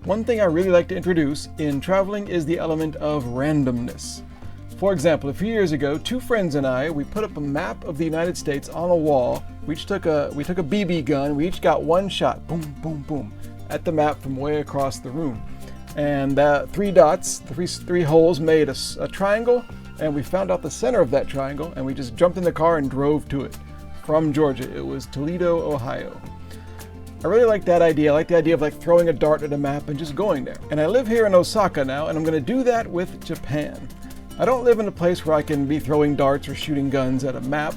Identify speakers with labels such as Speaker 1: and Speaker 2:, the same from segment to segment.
Speaker 1: One thing I really like to introduce in traveling is the element of randomness. For example, a few years ago, two friends and I, we put up a map of the United States on a wall. We took a BB gun, we each got one shot, boom, boom, boom, at the map from way across the room. And three dots, three holes made a triangle, and we found out the center of that triangle, and we just jumped in the car and drove to it from Georgia. It was Toledo, Ohio. I really like that idea. I like the idea of like throwing a dart at a map and just going there. And I live here in Osaka now, and I'm going to do that with Japan. I don't live in a place where I can be throwing darts or shooting guns at a map.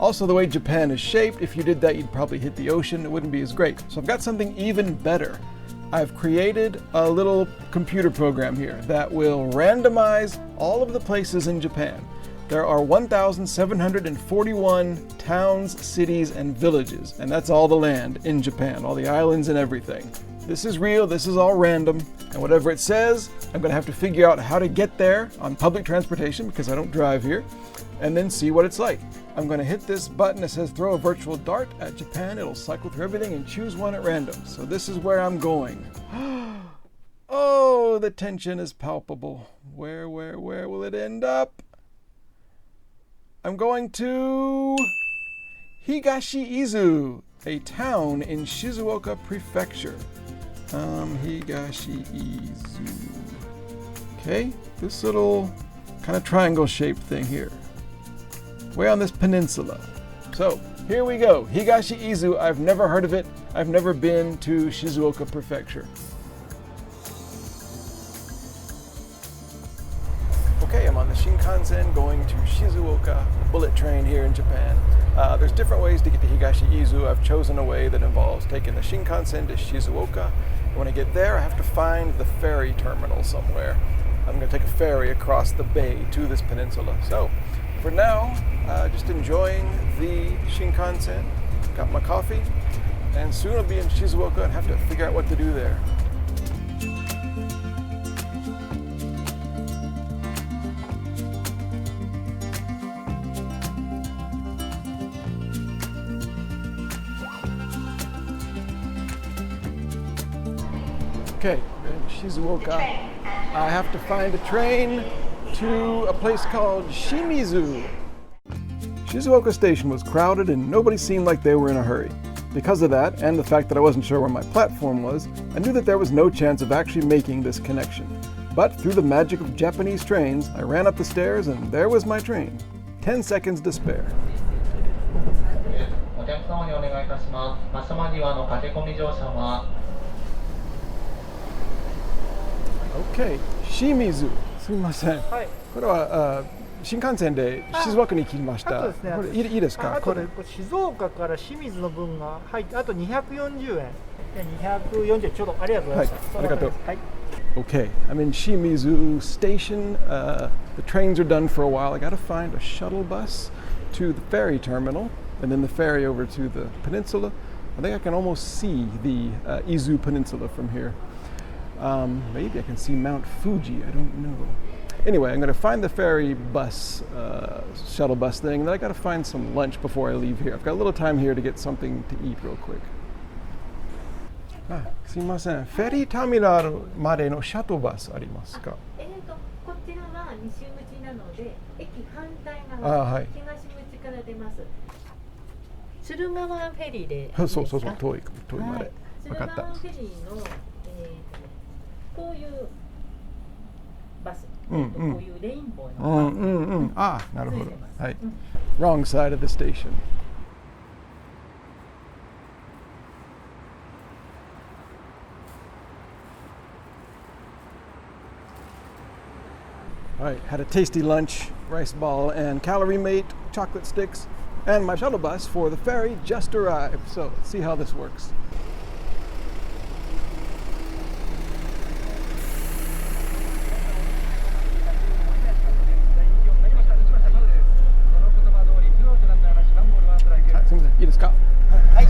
Speaker 1: Also, the way Japan is shaped, if you did that, you'd probably hit the ocean. It wouldn't be as great. So I've got something even better. I've created a little computer program here that will randomize all of the places in Japan. There are 1,741 towns, cities, and villages, and that's all the land in Japan, all the islands and everything. This is real, this is all random, and whatever it says, I'm going to have to figure out how to get there on public transportation because I don't drive here, and then see what it's like. I'm going to hit this button that says throw a virtual dart at Japan. It'll cycle through everything and choose one at random. So this is where I'm going. Oh, the tension is palpable. Where will it end up? I'm going to Higashiizu, a town in Shizuoka Prefecture. Higashiizu. Okay, this little kind of triangle-shaped thing here. Way on this peninsula. So, here we go. Higashiizu, I've never heard of it. I've never been to Shizuoka Prefecture. Okay, I'm on the Shinkansen going to Shizuoka, the bullet train here in Japan. There's different ways to get to Higashiizu. I've chosen a way that involves taking the Shinkansen to Shizuoka. When I get there, I have to find the ferry terminal somewhere. I'm going to take a ferry across the bay to this peninsula. So, for now, just enjoying the Shinkansen, got my coffee, and soon I'll be in Shizuoka and have to figure out what to do there. Okay, we're in Shizuoka. I have to find a train to a place called Shimizu. Shizuoka Station was crowded and nobody seemed like they were in a hurry. Because of that, and the fact that I wasn't sure where my platform was, I knew that there was no chance of actually making this connection. But through the magic of Japanese trains, I ran up the stairs and there was my train. 10 seconds to spare. Okay, Shimizu. すみません。はい。これは新幹線で静岡に来ました。これいいですか？
Speaker 2: あとで静岡から清水の分が入ってあと240円。240円ちょうどありがとうございました。
Speaker 1: はい、ありがとう。
Speaker 2: はい。
Speaker 1: Okay, I'm in Shimizu Station. The trains are done for a while. I got to find a shuttle bus to the ferry terminal, and then the ferry over to the peninsula. I think I can almost see the Izu Peninsula from here. Maybe I can see Mount Fuji. I don't know. Anyway, I'm going to find the ferry bus, shuttle bus thing, and then I got to find some lunch before I leave here. I've got a little time here to get something to eat real quick. すみません。フェリーターミナルまでのシャトルバスありますか？
Speaker 3: こちらは西口なので、駅反対側、はい、東口から出ます。敦賀湾フェリーでいいですか？そう遠いまで。分かった。敦賀湾フェリーの、こういうバス、こういうレインボーのバス。なるほど。はい。
Speaker 1: Wrong side of the station. All right, had a tasty lunch, rice ball and calorie mate, chocolate sticks, and my shuttle bus for the ferry just arrived. So let's see how this works. Hi, いいですか？
Speaker 2: はい。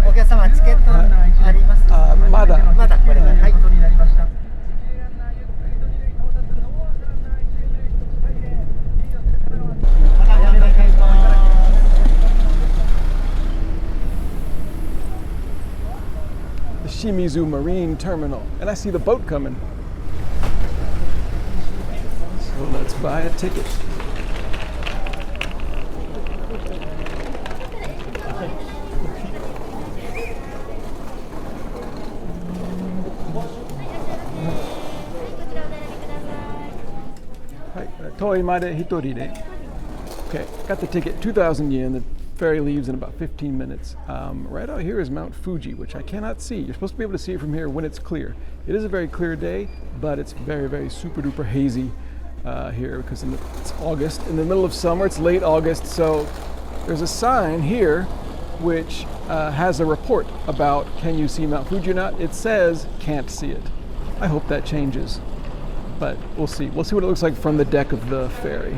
Speaker 2: お客様チケットあります？
Speaker 1: まだ
Speaker 2: これがはい。
Speaker 1: Shimizu Marine Terminal. And I see the boat coming. So let's buy a ticket. Okay, got the ticket, 2,000 yen. The ferry leaves in about 15 minutes. Right out here is Mount Fuji, which I cannot see. You're supposed to be able to see it from here when it's clear. It is a very clear day, but it's very, very super duper hazy here because it's August. In the middle of summer, it's late August, so there's a sign here which has a report about can you see Mount Fuji or not. It says can't see it. I hope that changes, but we'll see. We'll see what it looks like from the deck of the ferry.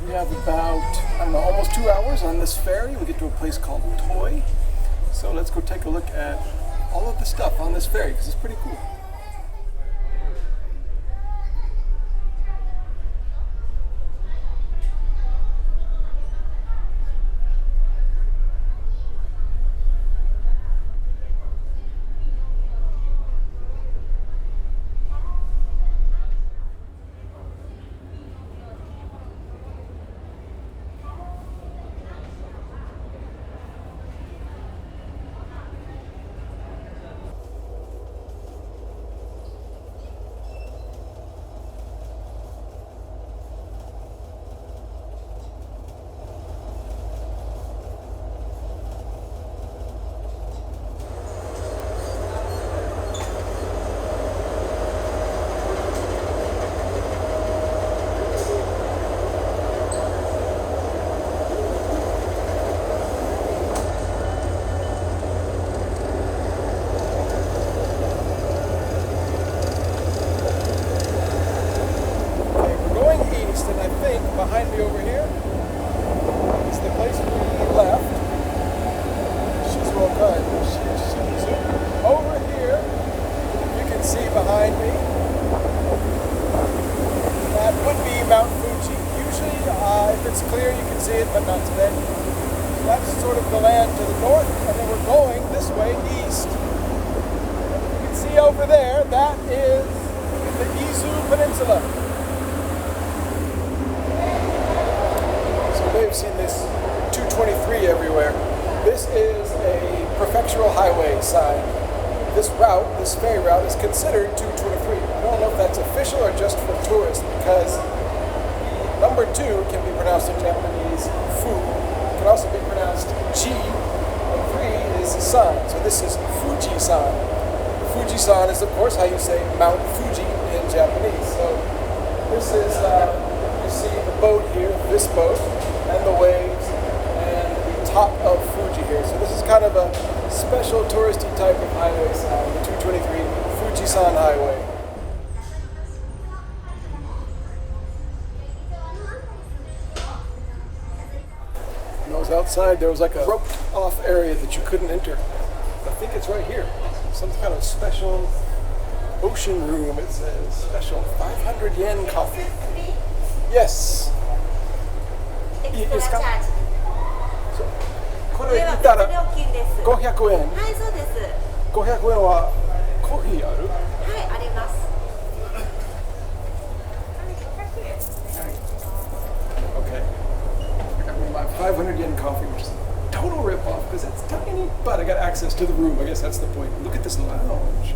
Speaker 1: We have about, I don't know, almost 2 hours on this ferry. We get to a place called Toi. So let's go take a look at all of the stuff on this ferry because it's pretty cool. Behind me over here is the place we left, Shizuoka Izu. Over here, you can see behind me, that would be Mount Fuji. Usually, if it's clear, you can see it, but not today. That's sort of the land to the north, and then we're going this way, east. You can see over there, that is the Izu Peninsula. They've seen this 223 everywhere. This is a prefectural highway sign. This route, this ferry route, is considered 223. I don't know if that's official or just for tourists because number 2 can be pronounced in Japanese fu. It can also be pronounced chi, and 3 is san. So this is Fuji-san. Fuji-san is, of course, how you say Mount Fuji in Japanese. So this is, you see the boat here, this boat, and the waves, and the top of Fuji here. So this is kind of a special touristy type of highway sign, the 223 Fuji-san Highway. When I was outside, there was like a roped off area that you couldn't enter. I think it's right here. Some kind of special ocean room, it says. Special 500 yen coffee. Yes. いいですか？そうこれ言ったら500円。はい、そうです。500円はコーヒーある？はい、あります。Okay. I got my 500 yen coffee, which is a total rip-off because it's tiny, but I got access access to the room. I guess that's the point. Look at this lounge.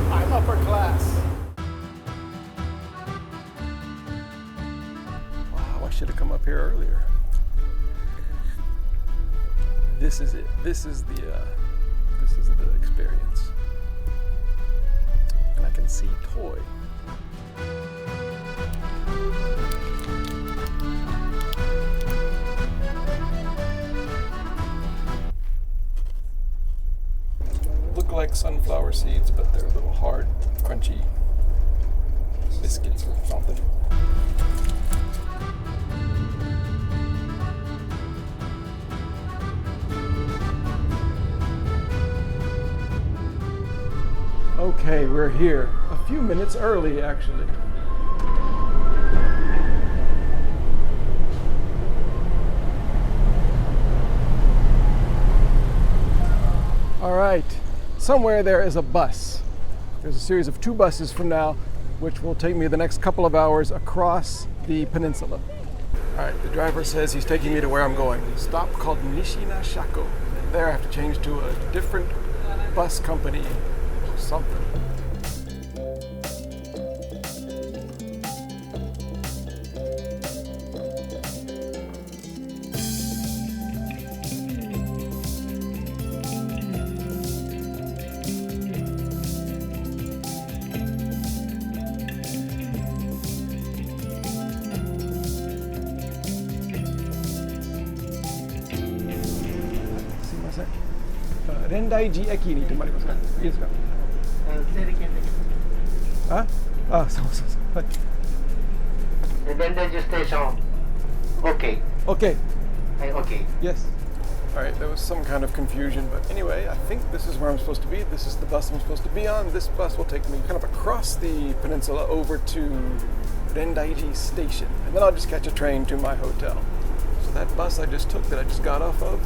Speaker 1: I'm upper class. Wow, I should have come up here earlier. This is it. This is the experience. And I can see Toy. Look like sunflower seeds, but they're a little hard, crunchy biscuits or something. Okay, we're here. A few minutes early, actually. All right, somewhere there is a bus. There's a series of 2 buses from now, which will take me the next couple of hours across the peninsula. All right, the driver says he's taking me to where I'm going. A stop called Nishinashako. There I have to change to a different bus company. Something. Rendaiji 駅に停まりますか？いいですか？あ？あ、そうそうそう。はい。
Speaker 2: Rendaiji station. Okay.
Speaker 1: Okay.
Speaker 2: Okay.
Speaker 1: Yes. All right, there was some kind of confusion, but anyway, I think this is where I'm supposed to be. This is the bus I'm supposed to be on. This bus will take me kind of across the peninsula over to Rendaiji station, and then I'll just catch a train to my hotel. So that bus I just took, that I just got off of,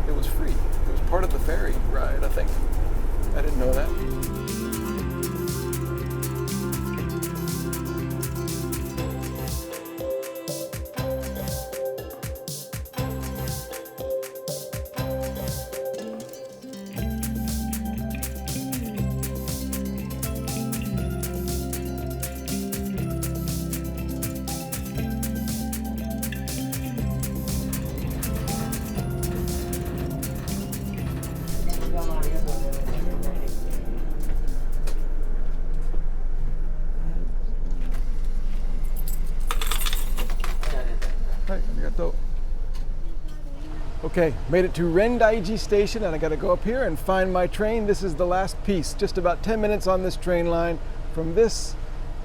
Speaker 1: it was free. It was part of the ferry ride, I think. I didn't know that. Okay, made it to Rendaiji station, and I gotta go up here and find my train. This is the last piece, just about 10 minutes on this train line from this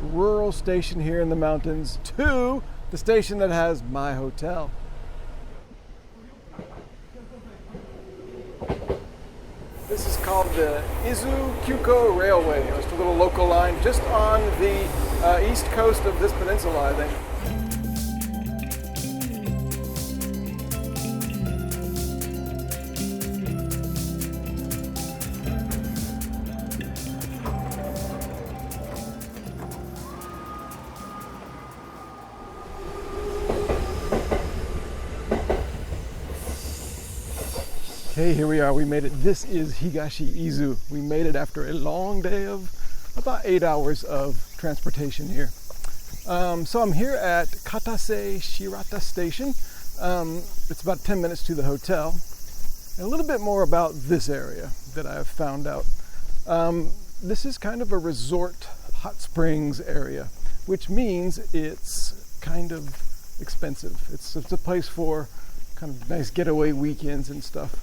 Speaker 1: rural station here in the mountains to the station that has my hotel. This is called the Izu Kyuko Railway. It's a little local line just on the east coast of this peninsula, I think. Okay, here we are. We made it. This is Higashiizu. We made it after a long day of about 8 hours of transportation here. So I'm here at Katase Shirata Station. It's about 10 minutes to the hotel. And a little bit more about this area that I've found out. This is kind of a resort hot springs area, which means it's kind of expensive. It's a place for kind of nice getaway weekends and stuff.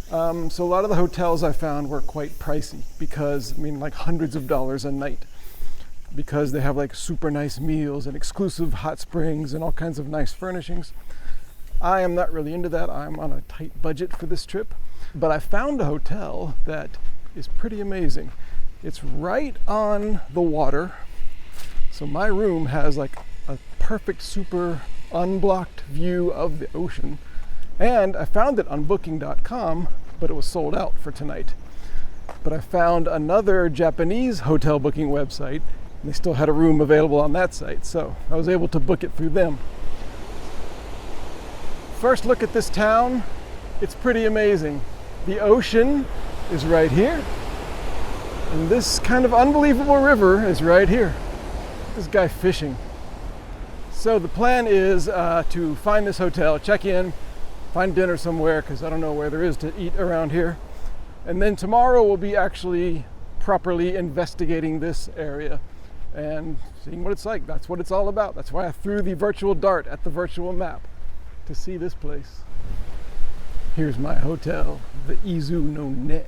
Speaker 1: So a lot of the hotels I found were quite pricey because, I mean, like hundreds of dollars a night, because they have like super nice meals and exclusive hot springs and all kinds of nice furnishings. I am not really into that. I'm on a tight budget for this trip, but I found a hotel that is pretty amazing. It's right on the water. So my room has like a perfect, super unblocked view of the ocean. And I found it on booking.com, but it was sold out for tonight. But I found another Japanese hotel booking website And they still had a room available on that site, so I was able to book it through them. First look at this town. It's pretty amazing. The ocean is right here, and this kind of unbelievable river is right here. This guy fishing. So the plan is to find this hotel, check in, find dinner somewhere, because I don't know where there is to eat around here. And then tomorrow we'll be actually properly investigating this area and seeing what it's like. That's what it's all about. That's why I threw the virtual dart at the virtual map, to see this place. Here's my hotel, the Izu no Ne.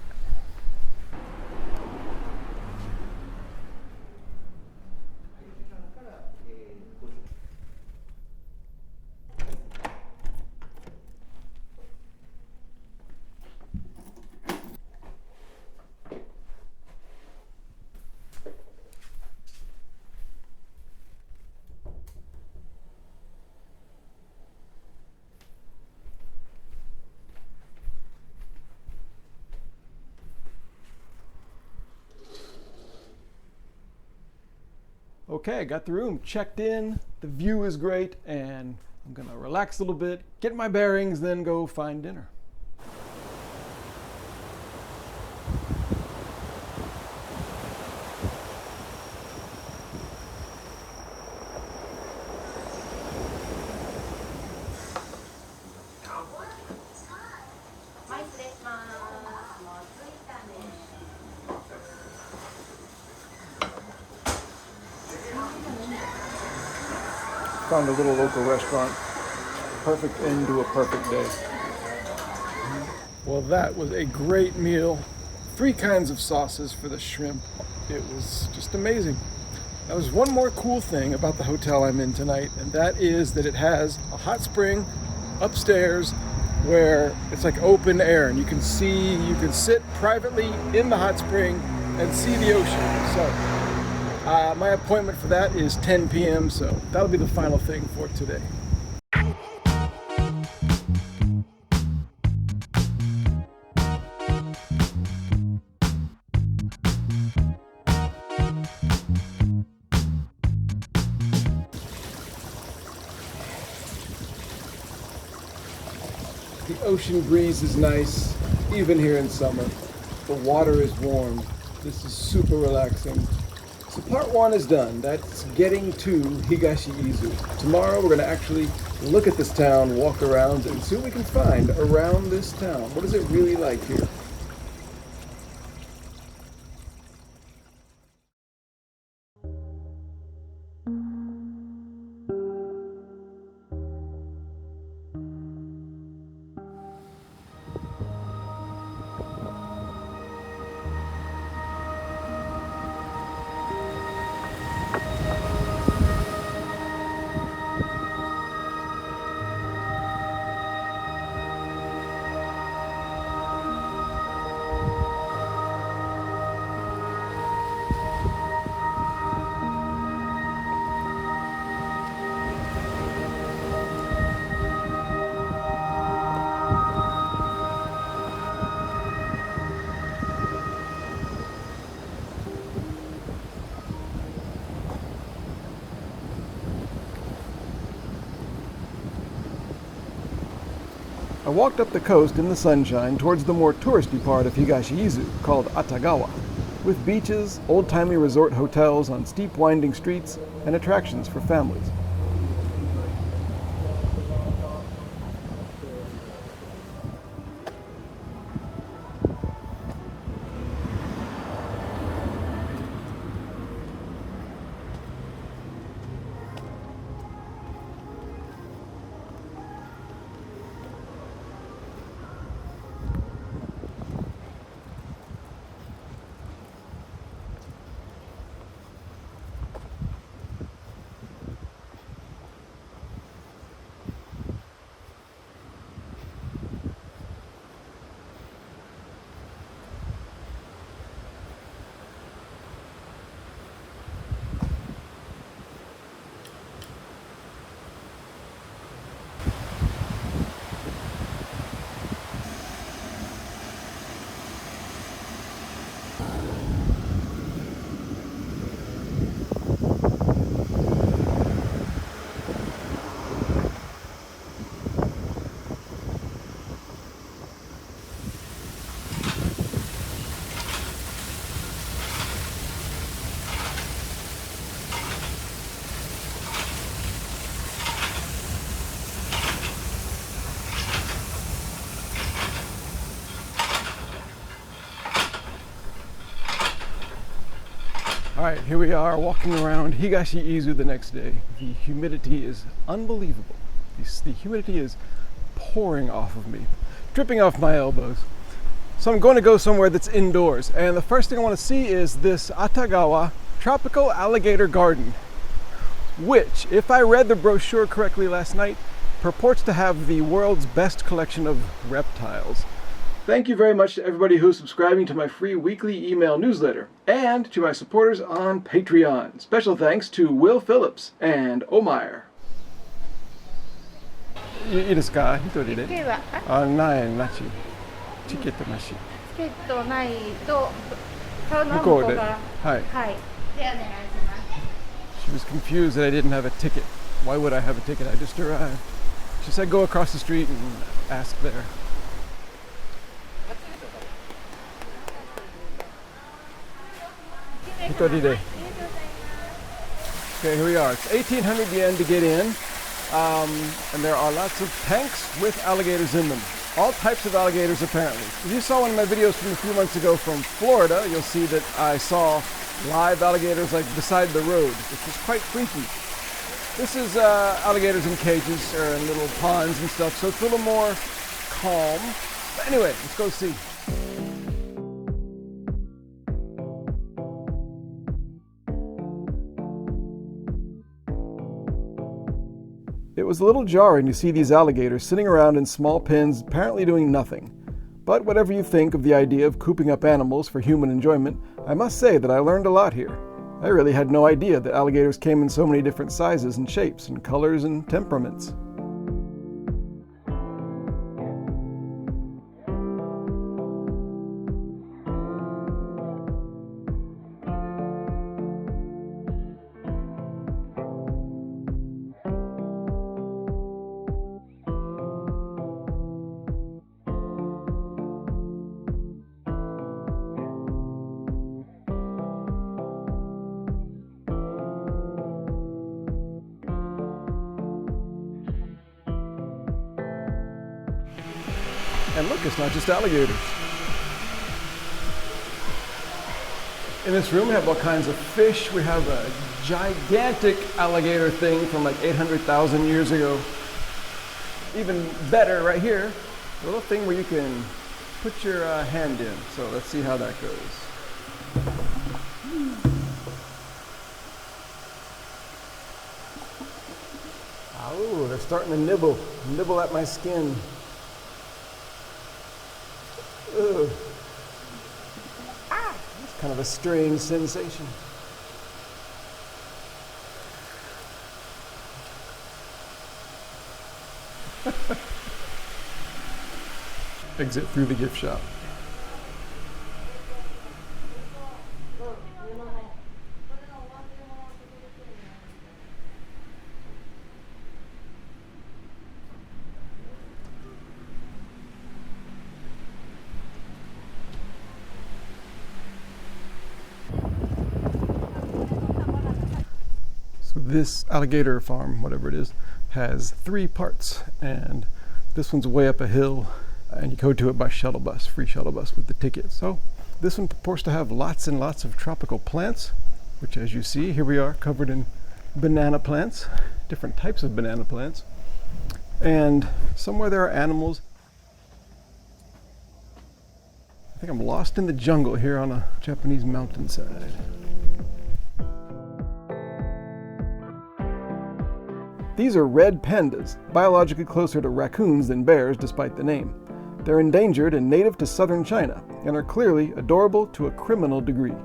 Speaker 1: Okay, I got the room checked in, the view is great, and I'm gonna relax a little bit, get my bearings, then go find dinner. Found a little local restaurant. Perfect end to a perfect day. Well, that was a great meal. 3 kinds of sauces for the shrimp. It was just amazing. That was one more cool thing about the hotel I'm in tonight, and that is that it has a hot spring upstairs where it's like open air, and you can sit privately in the hot spring and see the ocean. So my appointment for that is 10 p.m., so that'll be the final thing for today. The ocean breeze is nice, even here in summer. The water is warm. This is super relaxing. So part 1 is done. That's getting to Higashiizu. Tomorrow we're going to actually look at this town, walk around, and see what we can find around this town. What is it really like here? I walked up the coast in the sunshine towards the more touristy part of Higashiizu, called Atagawa, with beaches, old-timey resort hotels on steep winding streets, and attractions for families. Alright, here we are walking around Higashi Izu the next day. The humidity is unbelievable. The humidity is pouring off of me, dripping off my elbows. So I'm going to go somewhere that's indoors, and the first thing I want to see is this Atagawa Tropical Alligator Garden, which, if I read the brochure correctly last night, purports to have the world's best collection of reptiles. Thank you very much to everybody who's subscribing to my free weekly email newsletter, and to my supporters on Patreon. Special thanks to Will Phillips and Omeyer. いいですか？一人で。ないなし。チケットなし。チケットないと向こうで。はい。はい。でお願いします。She was confused that I didn't have a ticket. Why would I have a ticket? I just arrived. She said go across the street and ask there. Okay, here we are. It's 1,800 yen to get in, and there are lots of tanks with alligators in them. All types of alligators, apparently. If you saw one of my videos from a few months ago from Florida, you'll see that I saw live alligators like beside the road, which was quite freaky. This is alligators in cages or in little ponds and stuff, so it's a little more calm. But anyway, let's go see. It was a little jarring to see these alligators sitting around in small pens, apparently doing nothing. But whatever you think of the idea of cooping up animals for human enjoyment, I must say that I learned a lot here. I really had no idea that alligators came in so many different sizes and shapes and colors and temperaments. And look, it's not just alligators. In this room we have all kinds of fish. We have a gigantic alligator thing from like 800,000 years ago. Even better right here, a little thing where you can put your hand in. So let's see how that goes. Oh, they're starting to nibble at my skin. Ugh. It's kind of a strange sensation. Exit through the gift shop. This alligator farm, whatever it is, has 3 parts, and this one's way up a hill, and you go to it by shuttle bus, free shuttle bus with the ticket. So this one purports to have lots and lots of tropical plants, which, as you see, here we are covered in banana plants, different types of banana plants, and somewhere there are animals. I think I'm lost in the jungle here on a Japanese mountainside. These are red pandas, biologically closer to raccoons than bears despite the name. They're endangered and native to southern China, and are clearly adorable to a criminal degree.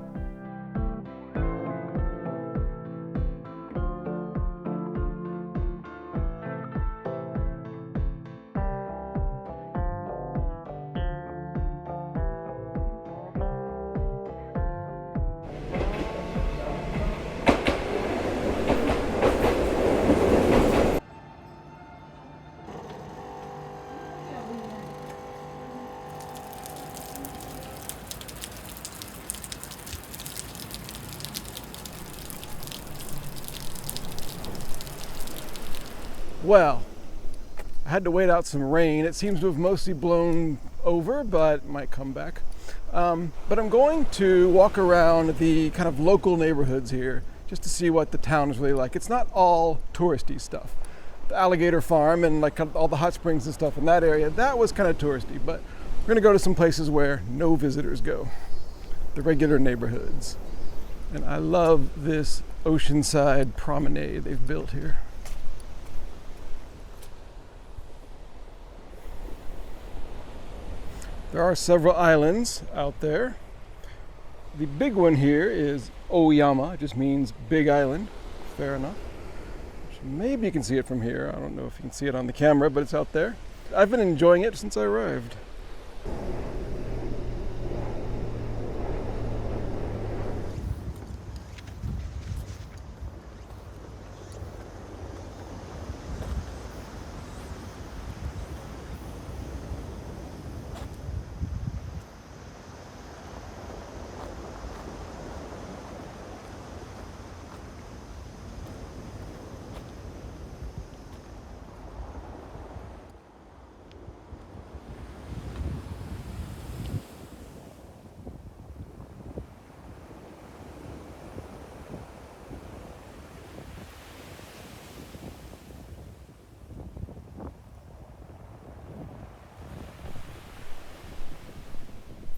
Speaker 1: Well, I had to wait out some rain. It seems to have mostly blown over, but might come back. But I'm going to walk around the kind of local neighborhoods here just to see what the town is really like. It's not all touristy stuff. The alligator farm and like all the hot springs and stuff in that area, that was kind of touristy, but we're going to go to some places where no visitors go, the regular neighborhoods. And I love this Oceanside Promenade they've built here. There are several islands out there. The big one here is Oyama, it just means big island. Fair enough. Maybe you can see it from here. I don't know if you can see it on the camera, but it's out there. I've been enjoying it since I arrived.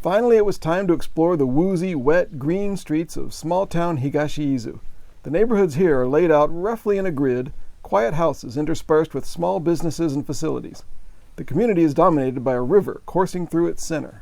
Speaker 1: Finally, it was time to explore the woozy, wet, green streets of small-town Higashiizu. The neighborhoods here are laid out roughly in a grid, quiet houses interspersed with small businesses and facilities. The community is dominated by a river coursing through its center.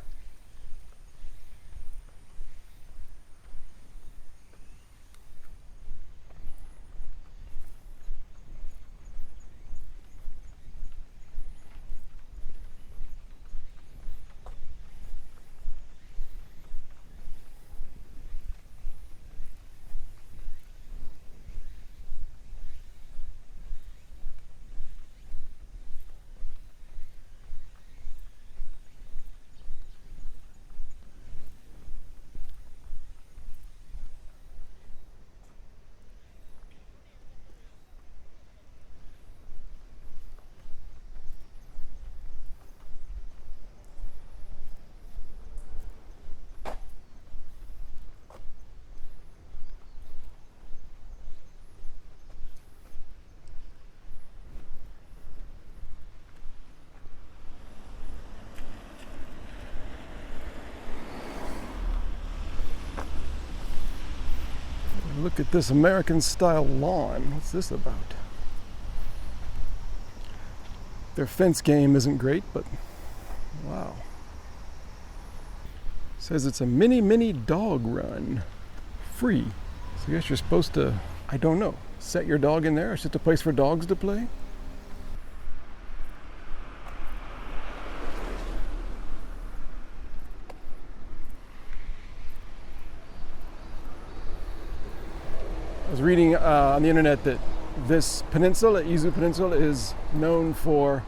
Speaker 1: Look at this American-style lawn. What's this about? Their fence game isn't great, but wow. It says it's a mini dog run. Free. So I guess you're supposed to, I don't know, set your dog in there. It's just a place for dogs to play. I was reading on the internet that this peninsula, Izu Peninsula, is known for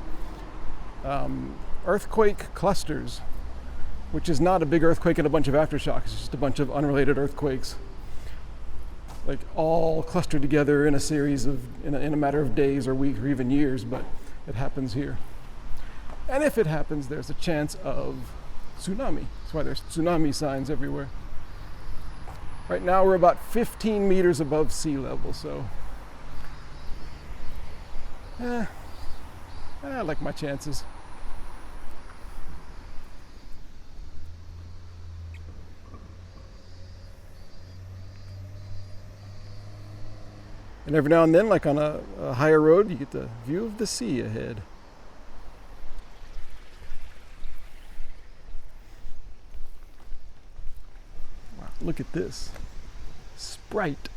Speaker 1: earthquake clusters, which is not a big earthquake and a bunch of aftershocks. It's just a bunch of unrelated earthquakes, like all clustered together in a series of, in a matter of days or weeks or even years, but it happens here. And if it happens, there's a chance of tsunami. That's why there's tsunami signs everywhere. Right now we're about 15 meters above sea level, so I like my chances. And every now and then, like on a higher road, you get the view of the sea ahead. Look at this. Sprite.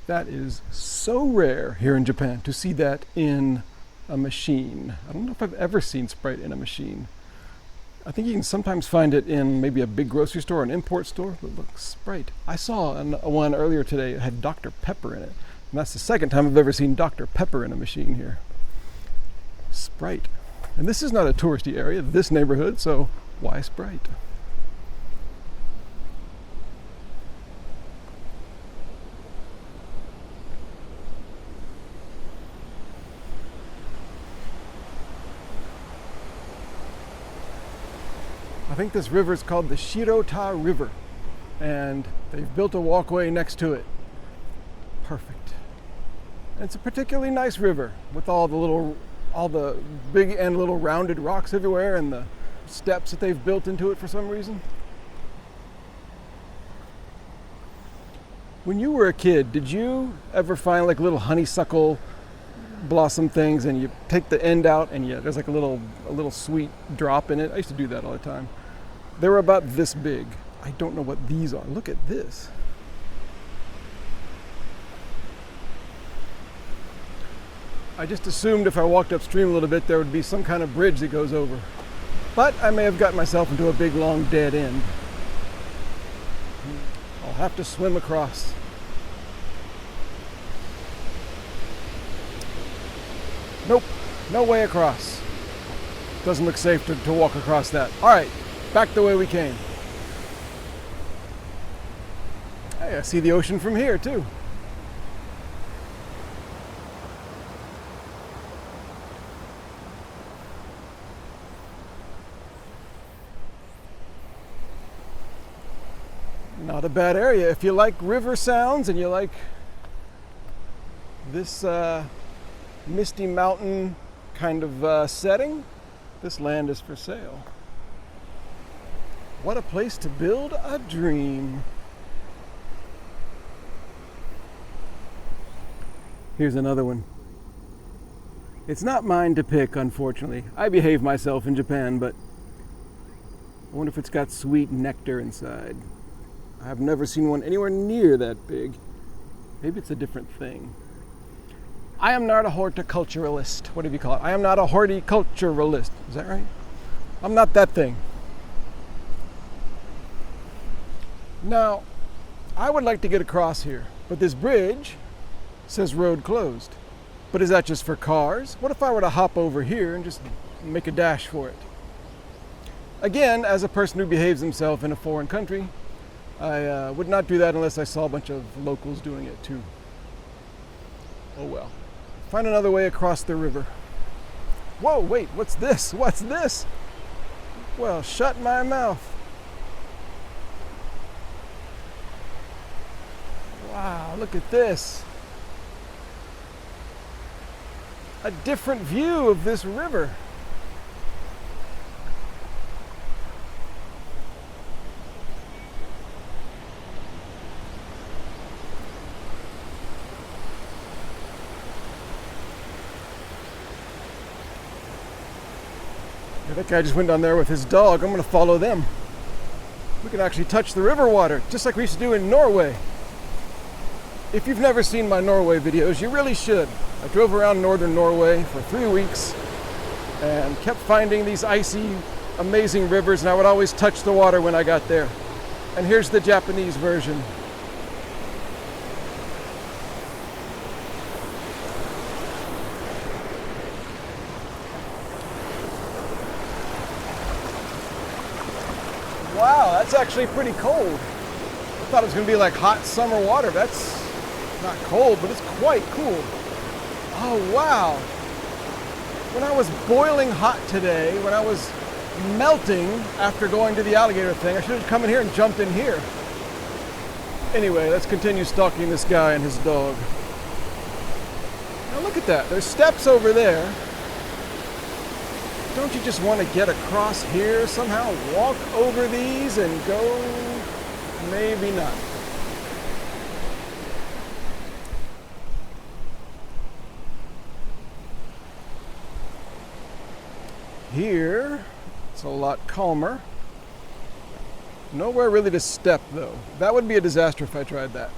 Speaker 1: That is so rare here in Japan to see that in a machine. I don't know if I've ever seen Sprite in a machine. I think you can sometimes find it in maybe a big grocery store or an import store, but look, Sprite. I saw one earlier today that had Dr. Pepper in it. And that's the second time I've ever seen Dr. Pepper in a machine here. Sprite. And this is not a touristy area, this neighborhood, so why Sprite? I think this river is called the Shirota River, and they've built a walkway next to it. Perfect. And it's a particularly nice river with all the big and little rounded rocks everywhere and the steps that they've built into it for some reason. When you were a kid, did you ever find like little honeysuckle blossom things and you take the end out and there's like a little sweet drop in it? I used to do that all the time. They were about this big. I don't know what these are. Look at this. I just assumed if I walked upstream a little bit there would be some kind of bridge that goes over. But I may have gotten myself into a big long dead end. I'll have to swim across. Nope, no way across. Doesn't look safe to walk across that. All right, back the way we came. Hey, I see the ocean from here too. Not a bad area. If you like river sounds and you like this misty mountain kind of setting, this land is for sale. What a place to build a dream. Here's another one. It's not mine to pick, unfortunately. I behave myself in Japan, but I wonder if it's got sweet nectar inside. I've never seen one anywhere near that big. Maybe it's a different thing. I am not a horticulturalist. What do you call it? I am not a horticulturalist. Is that right? I'm not that thing. Now, I would like to get across here, but this bridge says road closed. But is that just for cars? What if I were to hop over here and just make a dash for it? Again, as a person who behaves himself in a foreign country, I would not do that unless I saw a bunch of locals doing it too. Oh well. Find another way across the river. Whoa, wait, what's this? What's this? Well, shut my mouth. Wow, look at this. A different view of this river. That guy just went down there with his dog. I'm going to follow them. We can actually touch the river water, just like we used to do in Norway. If you've never seen my Norway videos, you really should. I drove around northern Norway for 3 weeks and kept finding these icy, amazing rivers, and I would always touch the water when I got there. And here's the Japanese version. Wow, that's actually pretty cold. I thought it was going to be like hot summer water. That's not cold, but it's quite cool. Oh, wow. When I was boiling hot today, when I was melting after going to the alligator thing, I should have come in here and jumped in here. Anyway, let's continue stalking this guy and his dog. Now look at that. There's steps over there. Don't you just want to get across here somehow, walk over these and go? Maybe not. Here, it's a lot calmer. Nowhere really to step though. That would be a disaster if I tried that.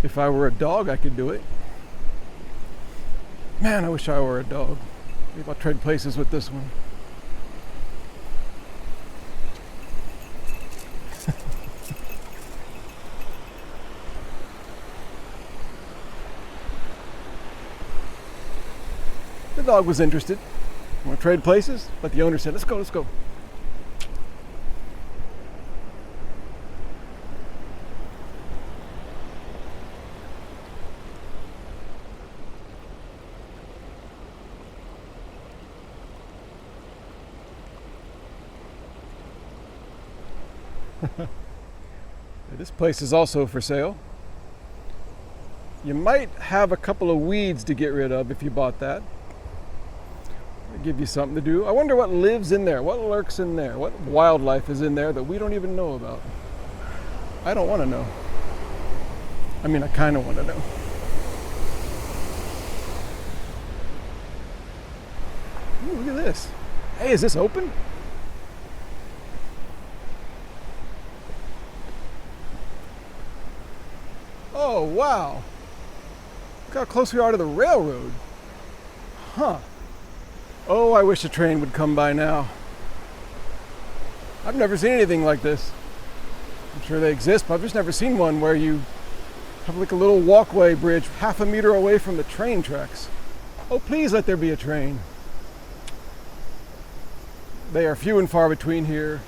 Speaker 1: If I were a dog, I could do it. Man, I wish I were a dog. Maybe I'll trade places with this one. The dog was interested. Want to trade places? But the owner said, let's go, let's go. This place is also for sale. You might have a couple of weeds to get rid of if you bought that. It'll give you something to do. I wonder what lives in there, what lurks in there, what wildlife is in there that we don't even know about. I don't want to know. I mean, I kind of want to know. Ooh, look at this. Hey, is this open? Oh, wow. Look how close we are to the railroad. Huh. Oh, I wish a train would come by now. I've never seen anything like this. I'm sure they exist, but I've just never seen one where you have like a little walkway bridge half a meter away from the train tracks. Oh, please let there be a train. They are few and far between here.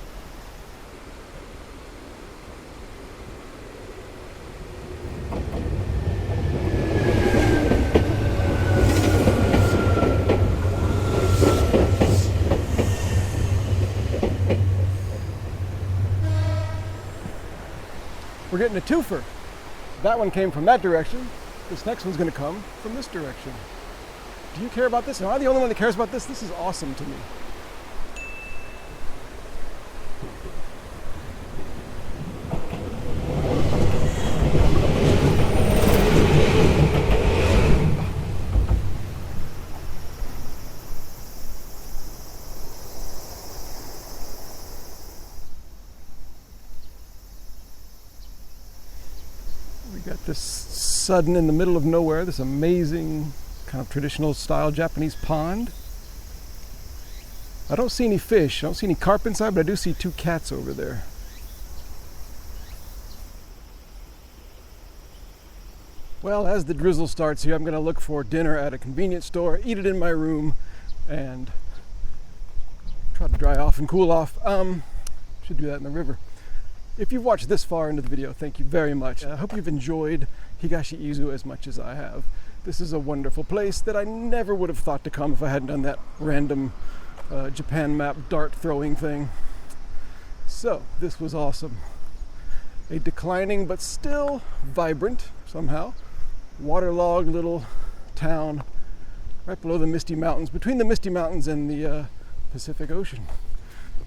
Speaker 1: We're getting a twofer. That one came from that direction. This next one's going to come from this direction. Do you care about this? Am I the only one that cares about this? This is awesome to me. Got this sudden in the middle of nowhere, this amazing kind of traditional style Japanese pond. I don't see any fish, I don't see any carp inside, but I do see two cats over there. Well, as the drizzle starts here, I'm going to look for dinner at a convenience store, eat it in my room, and try to dry off and cool off. Should do that in the river. If you've watched this far into the video, thank you very much. I hope you've enjoyed Higashiizu as much as I have. This is a wonderful place that I never would have thought to come if I hadn't done that random Japan map dart throwing thing. So, this was awesome. A declining but still vibrant, somehow, waterlogged little town right below the Misty Mountains, between the Misty Mountains and the Pacific Ocean.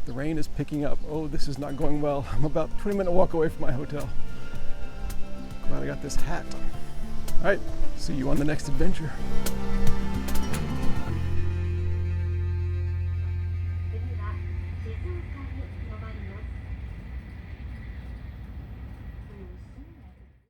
Speaker 1: The rain is picking up. Oh, this is not going well. I'm about a 20-minute walk away from my hotel. Glad I got this hat. All right, see you on the next adventure.